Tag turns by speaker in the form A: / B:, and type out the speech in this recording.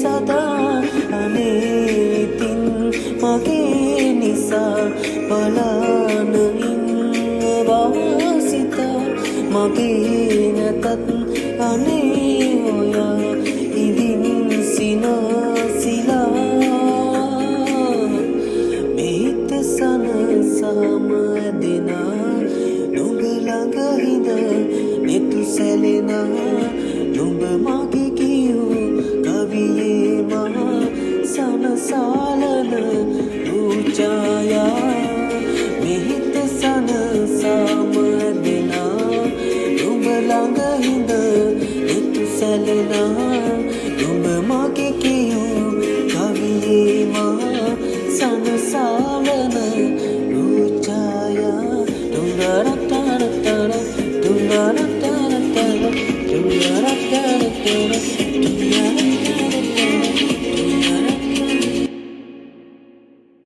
A: සදා අනේ ඉතින් මගේ නිසා බලාන ඉන්නවා සිතා මගේ නැතත් අනේ ඔයා ඉදින් සිනාසිලා මෙහිත සනසාම දෙනා නුඹ ළඟ හිඳ නෙතු සැලෙනා නුඹ මගේ කියූ කවියේ මහා සනසාලන රූචායා මෙහිත සනසාම දෙනා නුඹ ළඟ හිඳ නෙතු සැලෙනා නුඹ මගේ කියූ කවියේ මහා සනසාලන රූචායා Tum